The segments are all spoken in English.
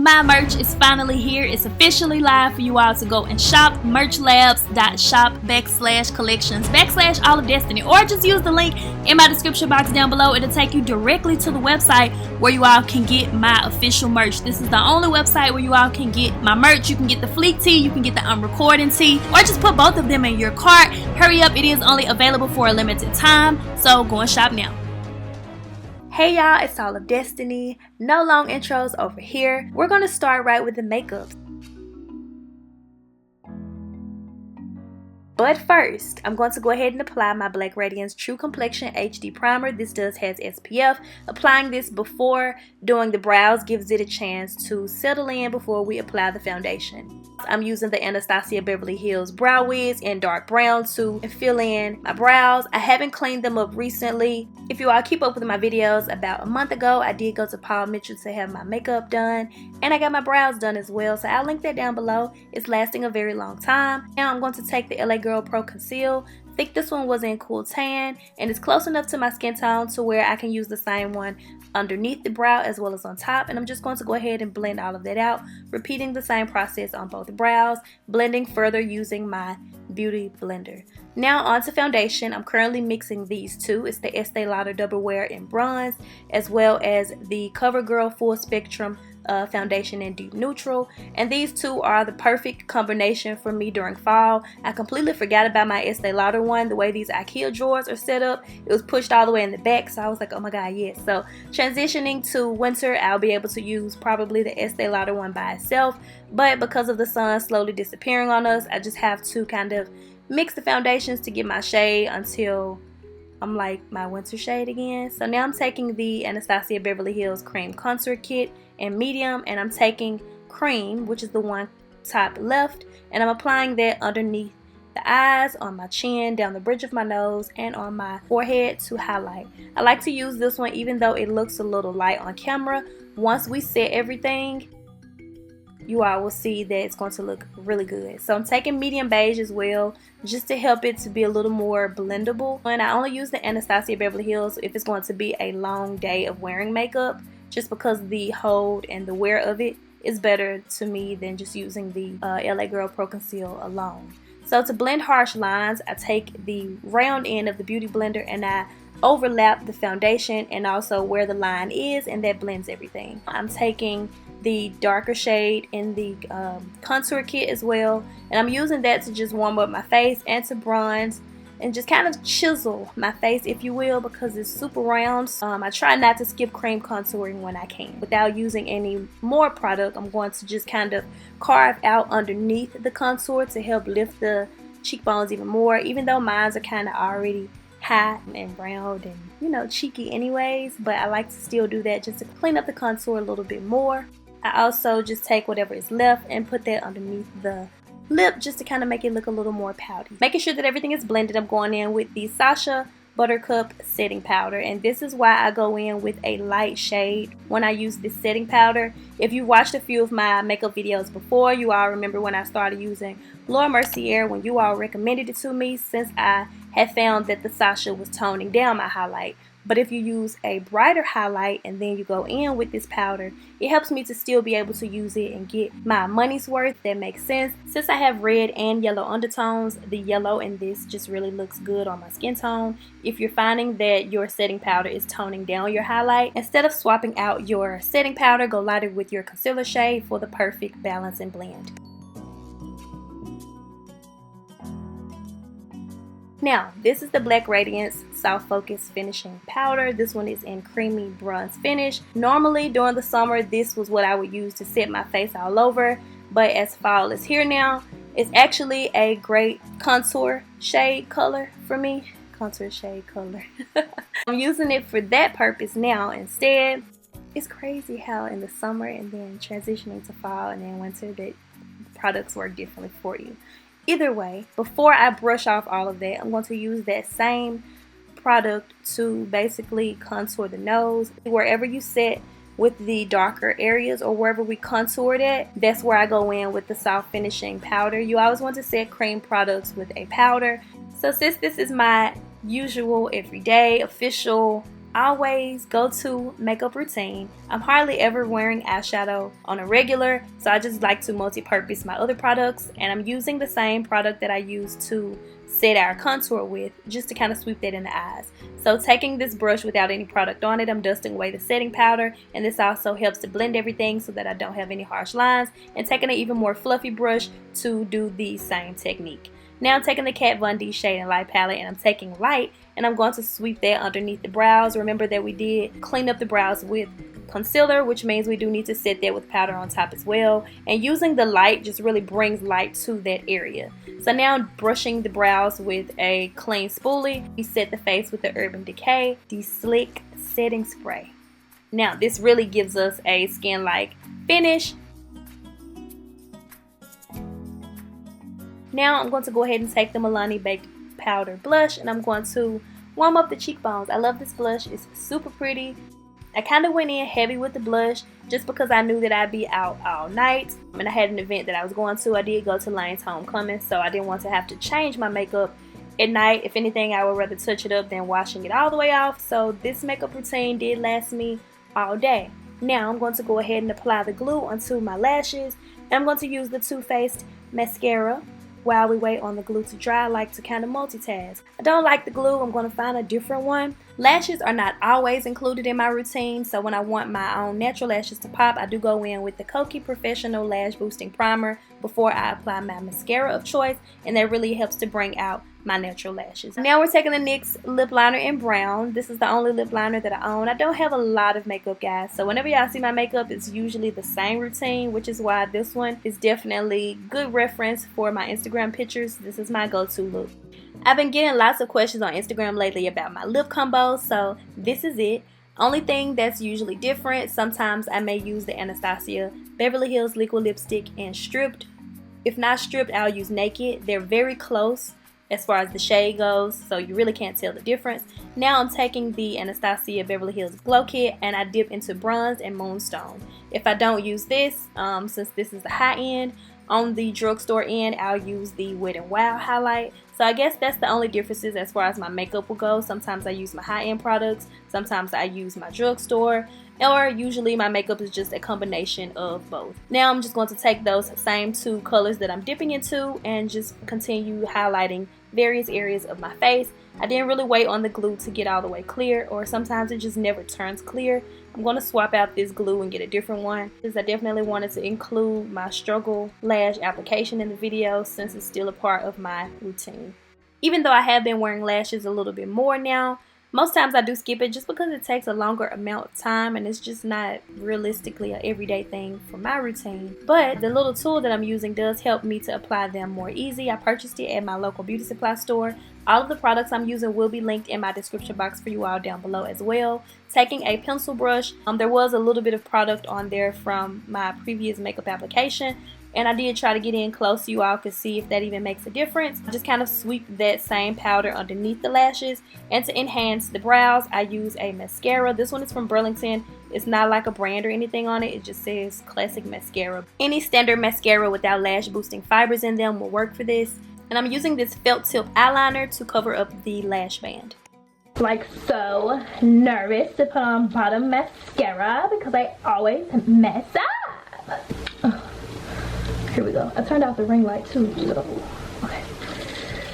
My merch is finally here. It's officially live for you all to go and shop. merchlabs.shop/collections/allofdestiny, or just use the link in my description box down below. It'll take you directly to the website where you all can get my official merch. This is the only website where you all can get my merch. You can get the fleek tee, you can get the I'm recording tee, or just put both of them in your cart. Hurry up, it is only available for a limited time, so go and shop now. Hey y'all, it's All of Destiny. No long intros over here. We're gonna start right with the makeup. But first, I'm going to go ahead and apply my Black Radiance True Complexion HD Primer. This has SPF. Applying this before doing the brows gives it a chance to settle in before we apply the foundation. I'm using the Anastasia Beverly Hills Brow Wiz in dark brown to fill in my brows. I haven't cleaned them up recently. If you all keep up with my videos, about a month ago I did go to Paul Mitchell to have my makeup done, and I got my brows done as well, so I'll link that down below. It's lasting a very long time. Now I'm going to take the LA Girl Pro Conceal. I think this one was in Cool Tan, and it's close enough to my skin tone to where I can use the same one underneath the brow as well as on top, and I'm just going to go ahead and blend all of that out, repeating the same process on both brows, blending further using my beauty blender. Now on to foundation. I'm currently mixing these two. It's the Estee Lauder Double Wear in bronze, as well as the CoverGirl Full Spectrum foundation in deep neutral, and these two are the perfect combination for me during fall. I completely forgot about my Estee Lauder one. The way these IKEA drawers are set up, it was pushed all the way in the back, so I was like, oh my god, yes. So transitioning to winter, I'll be able to use probably the Estee Lauder one by itself, but because of the sun slowly disappearing on us, I just have to kind of mix the foundations to get my shade until I'm like my winter shade again. So now I'm taking the Anastasia Beverly Hills Cream Contour Kit in medium, and I'm taking cream, which is the one top left, and I'm applying that underneath the eyes, on my chin, down the bridge of my nose, and on my forehead to highlight. I like to use this one even though it looks a little light on camera. Once we set everything, you all will see that it's going to look really good. So I'm taking medium beige as well, just to help it to be a little more blendable. And I only use the Anastasia Beverly Hills if it's going to be a long day of wearing makeup, just because the hold and the wear of it is better to me than just using the LA Girl Pro Conceal alone. So to blend harsh lines, I take the round end of the beauty blender and I overlap the foundation and also where the line is, and that blends everything. I'm taking the darker shade in the contour kit as well, and I'm using that to just warm up my face and to bronze and just kind of chisel my face, if you will, because it's super round. I try not to skip cream contouring when I can. Without using any more product, I'm going to just kind of carve out underneath the contour to help lift the cheekbones even more, even though mine are kind of already high and round and, you know, cheeky anyways, but I like to still do that just to clean up the contour a little bit more. I also just take whatever is left and put that underneath the lip just to kind of make it look a little more pouty. Making sure that everything is blended, I'm going in with the Sacha Buttercup setting powder, and this is why I go in with a light shade when I use this setting powder. If you watched a few of my makeup videos before, you all remember when I started using Laura Mercier, when you all recommended it to me, since I had found that the Sacha was toning down my highlight. But if you use a brighter highlight and then you go in with this powder, it helps me to still be able to use it and get my money's worth. That makes sense. Since I have red and yellow undertones, the yellow in this just really looks good on my skin tone. If you're finding that your setting powder is toning down your highlight, instead of swapping out your setting powder, go lighter with your concealer shade for the perfect balance and blend. Now, this is the Black Radiance Soft Focus Finishing Powder. This one is in creamy bronze finish. Normally during the summer, this was what I would use to set my face all over, but as fall is here now, it's actually a great contour shade color for me. Contour shade color. I'm using it for that purpose now instead. It's crazy how in the summer and then transitioning to fall and then winter that products work differently for you. Either way, before I brush off all of that, I'm going to use that same product to basically contour the nose. Wherever you set with the darker areas or wherever we contoured it, that's where I go in with the soft finishing powder. You always want to set cream products with a powder. So since this is my usual everyday official always go-to makeup routine. I'm hardly ever wearing eyeshadow on a regular, so I just like to multi-purpose my other products, and I'm using the same product that I use to set our contour with, just to kind of sweep that in the eyes. So taking this brush without any product on it, I'm dusting away the setting powder, and this also helps to blend everything so that I don't have any harsh lines, and taking an even more fluffy brush to do the same technique. Now I'm taking the Kat Von D Shade and Light palette, and I'm taking light, and I'm going to sweep that underneath the brows. Remember that we did clean up the brows with concealer, which means we do need to set that with powder on top as well. And using the light just really brings light to that area. So now I'm brushing the brows with a clean spoolie. We set the face with the Urban Decay, the Slick Setting Spray. Now this really gives us a skin-like finish. Now I'm going to go ahead and take the Milani Baked Powder Blush, and I'm going to warm up the cheekbones. I love this blush. It's super pretty. I kind of went in heavy with the blush just because I knew that I'd be out all night, and I had an event that I was going to. I did go to Lane's homecoming, so I didn't want to have to change my makeup at night. If anything, I would rather touch it up than washing it all the way off. So this makeup routine did last me all day. Now I'm going to go ahead and apply the glue onto my lashes, and I'm going to use the Too Faced mascara. While we wait on the glue to dry, I like to kind of multitask. I don't like the glue, I'm going to find a different one. Lashes are not always included in my routine, so when I want my own natural lashes to pop, I do go in with the Kokie Professional Lash Boosting Primer before I apply my mascara of choice, and that really helps to bring out my natural lashes. Now we're taking the NYX Lip Liner in brown. This is the only lip liner that I own. I don't have a lot of makeup, guys, so whenever y'all see my makeup, it's usually the same routine, which is why this one is definitely good reference for my Instagram pictures. This is my go-to look. I've been getting lots of questions on Instagram lately about my lip combos, so this is it. Only thing that's usually different, sometimes I may use the Anastasia Beverly Hills Liquid Lipstick in Stripped. If not stripped, I'll use Naked. They're very close as far as the shade goes, so you really can't tell the difference. Now I'm taking the Anastasia Beverly Hills Glow Kit, and I dip into Bronze and Moonstone. If I don't use this, since this is the high end, on the drugstore end, I'll use the Wet n Wild highlight. So I guess that's the only differences as far as my makeup will go. Sometimes I use my high-end products, sometimes I use my drugstore, or usually my makeup is just a combination of both. Now I'm just going to take those same two colors that I'm dipping into and just continue highlighting various areas of my face. I didn't really wait on the glue to get all the way clear, or sometimes it just never turns clear. I'm going to swap out this glue and get a different one, because I definitely wanted to include my struggle lash application in the video since it's still a part of my routine. Even though I have been wearing lashes a little bit more now, most times I do skip it just because it takes a longer amount of time and it's just not realistically an everyday thing for my routine. But the little tool that I'm using does help me to apply them more easy. I purchased it at my local beauty supply store. All of the products I'm using will be linked in my description box for you all down below as well. Taking a pencil brush, there was a little bit of product on there from my previous makeup application, and I did try to get in close so you all could see if that even makes a difference. Just kind of sweep that same powder underneath the lashes, and to enhance the brows, I use a mascara. This one is from Burlington. It's not like a brand or anything on it. It just says classic mascara. Any standard mascara without lash boosting fibers in them will work for this. And I'm using this felt tip eyeliner to cover up the lash band. Like so nervous to put on bottom mascara because I always mess up. Here we go. I turned off the ring light too, so okay.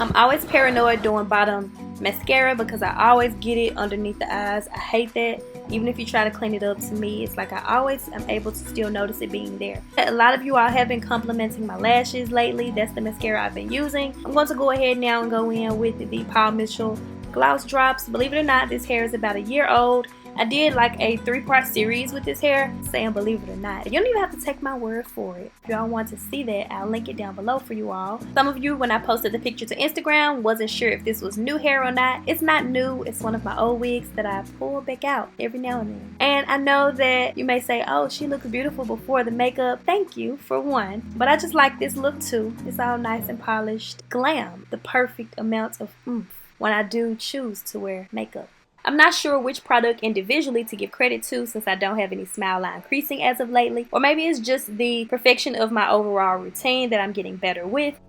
I'm always paranoid doing bottom mascara because I always get it underneath the eyes. I hate that. Even if you try to clean it up, to me, it's like I always am able to still notice it being there. A lot of you all have been complimenting my lashes lately. That's the mascara I've been using. I'm going to go ahead now and go in with the Paul Mitchell Gloss Drops. Believe it or not, this hair is about a year old. I did like a 3-part series with this hair, saying believe it or not. You don't even have to take my word for it. If y'all want to see that, I'll link it down below for you all. Some of you, when I posted the picture to Instagram, wasn't sure if this was new hair or not. It's not new. It's one of my old wigs that I pull back out every now and then. And I know that you may say, oh, she looks beautiful before the makeup. Thank you, for one. But I just like this look too. It's all nice and polished. Glam. The perfect amount of oomph when I do choose to wear makeup. I'm not sure which product individually to give credit to since I don't have any smile line creasing as of lately, or maybe it's just the perfection of my overall routine that I'm getting better with.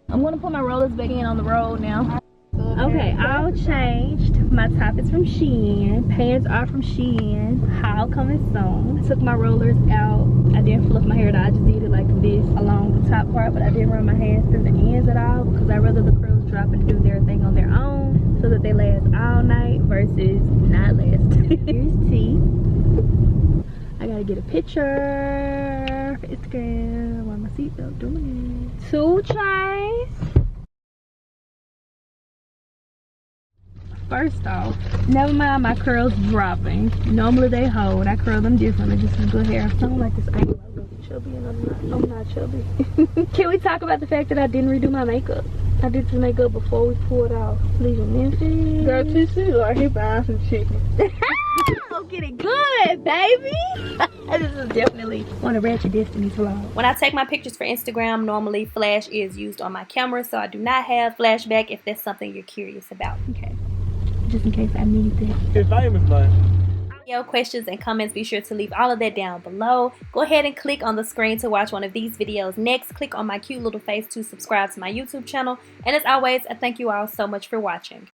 I'm going to put my rollers back in on the road now. Okay, all changed. My top is from Shein. Pants are from Shein. Haul coming soon. I took my rollers out. I didn't fluff my hair at all. I just did it like this along the top part, but I didn't run my hands through the ends at all because I'd rather the curls drop and do their thing on their own so that they last all night versus not last. Here's T. I gotta get a picture for Instagram while my seatbelt doing it. 2 chains. First off, never mind my curls dropping. Normally they hold. I curl them differently just with good hair. I don't like this angle. I look chubby and I'm not chubby. Can we talk about the fact that I didn't redo my makeup? I did some makeup before we pulled off leaving Memphis. Girl, TC like he buying some chicken. I'm getting good, baby. This is definitely one of RADIANCE Destiny's vlogs. When I take my pictures for Instagram, normally flash is used on my camera, so I do not have flashback if that's something you're curious about. Okay. Just in case I need that. You're famous, man. Your questions and comments, be sure to leave all of that down below. Go ahead and click on the screen to watch one of these videos next. Click on my cute little face to subscribe to my YouTube channel. And as always, I thank you all so much for watching.